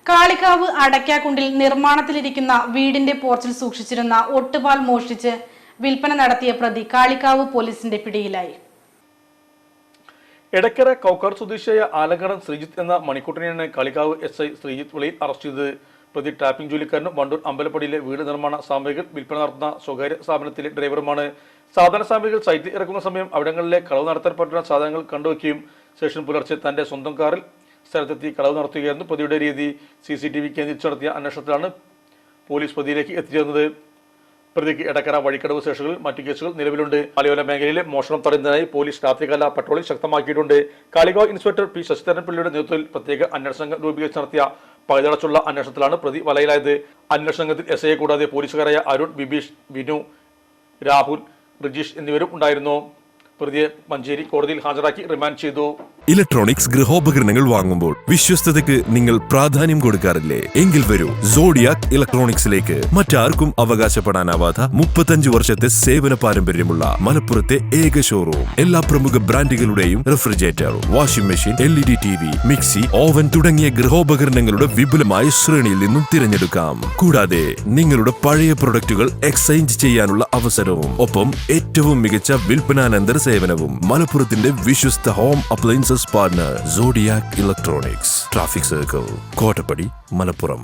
കാളികാവ് അടയ്ക്കാക്കുണ്ടിൽ നിർമ്മാണത്തിലിരിക്കുന്ന വീടിന്റെ പോർച്ചിൽ സൂക്ഷിച്ചിരുന്ന ഒട്ടുപാൽ മോഷ്ടിച്ച് വിൽപ്പന നടത്തിയ പ്രതി കാളികാവ് പോലീസിന്റെ പിടിയിലായി. എടക്കര കൗക്കാർ സ്വദേശിയായ ആലങ്കടൻ ശ്രീജിത്ത് എന്ന മണിക്കൂട്ടനെയാണ് കാളികാവ് SI ശ്രീജിത്ത് വിളയിൽ അറസ്റ്റ് ചെയ്തത്. പ്രതി ടാപ്പിംഗ് ജോലിക്കാരനും വണ്ടൂർ അമ്പലപ്പടിയിലെ വീട് നിർമ്മാണ സാമഗ്രികൾ വിൽപ്പന നടത്തുന്ന സ്വകാര്യ സ്ഥാപനത്തിലെ ഡ്രൈവറുമാണ്. സാധാരണ സാമഗ്രികൾ സൈറ്റിൽ ഇറക്കുന്ന സമയം അവിടങ്ങളിലെ കളവ് നടത്താൻ പറ്റുന്ന സാധനങ്ങൾ കണ്ടുവയ്ക്കുകയും ശേഷം പുലർച്ചെ തന്റെ സ്വന്തം കാറിൽ സ്ഥലത്തെത്തി കളവ് നടത്തുകയായിരുന്നു പ്രതിയുടെ രീതി. CCTV കേന്ദ്രീകരിച്ച് നടത്തിയ അന്വേഷണത്തിലാണ് പോലീസ് പ്രതിയിലേക്ക് എത്തിച്ചേർന്നത്. പ്രതിക്ക് എടക്കര വഴിക്കടവ് സ്റ്റേഷനുകളിൽ മറ്റു കേസുകൾ നിലവിലുണ്ട്. മലയോര മേഖലയിലെ മോഷണം തടയുന്നതിനായി പോലീസ് രാത്രികാല പട്രോളിംഗ് ശക്തമാക്കിയിട്ടുണ്ട്. Kalikavu inspector P. ശശിധരൻ പിള്ളയുടെ നേതൃത്വത്തിൽ പ്രത്യേക അന്വേഷണ സംഘം രൂപീകരിച്ച് നടത്തിയ പഴുതടച്ചുള്ള അന്വേഷണത്തിലാണ് പ്രതി വലയിലായത്. അന്വേഷണ സംഘത്തിൽ SIയെ കൂടാതെ പോലീസുകാരായ അരുൺ, ബിബീഷ്, വിനു, രാഹുൽ, റിജീഷ് എന്നിവരും ഉണ്ടായിരുന്നു. പ്രതിയെ മഞ്ചേരി കോടതിയിൽ ഹാജരാക്കി റിമാൻഡ് ചെയ്തു. ഇലക്ട്രോണിക്സ് ഗൃഹോപകരണങ്ങൾ വാങ്ങുമ്പോൾ വിശ്വസ്തതയ്ക്ക് നിങ്ങൾ പ്രാധാന്യം കൊടുക്കാറില്ലേ? എങ്കിൽ വരൂ സോഡിയാക് ഇലക്ട്രോണിക്സിലേക്ക്. മറ്റാർക്കും അവകാശപ്പെടാനാവാത്ത 35 വർഷത്തെ സേവന പാരമ്പര്യമുള്ള മലപ്പുറത്തെ ഏക ഷോറൂം. എല്ലാ പ്രമുഖ ബ്രാൻഡുകളുടെയും refrigerator, washing machine, LED TV, mixie, oven തുടങ്ങിയ ഗൃഹോപകരണങ്ങളുടെ വിപുലമായ ശ്രേണിയിൽ നിന്നും തിരഞ്ഞെടുക്കാം. കൂടാതെ നിങ്ങളുടെ പഴയ പ്രൊഡക്റ്റുകൾ എക്സ്ചേഞ്ച് ചെയ്യാനുള്ള അവസരവും ഒപ്പം ഏറ്റവും മികച്ച വിൽപ്പനാനന്തര സേവനവും. മലപ്പുറത്തിന്റെ വിശ്വസ്ത home appliances partner Zodiac electronics, traffic circle, Kottappadi, Malappuram.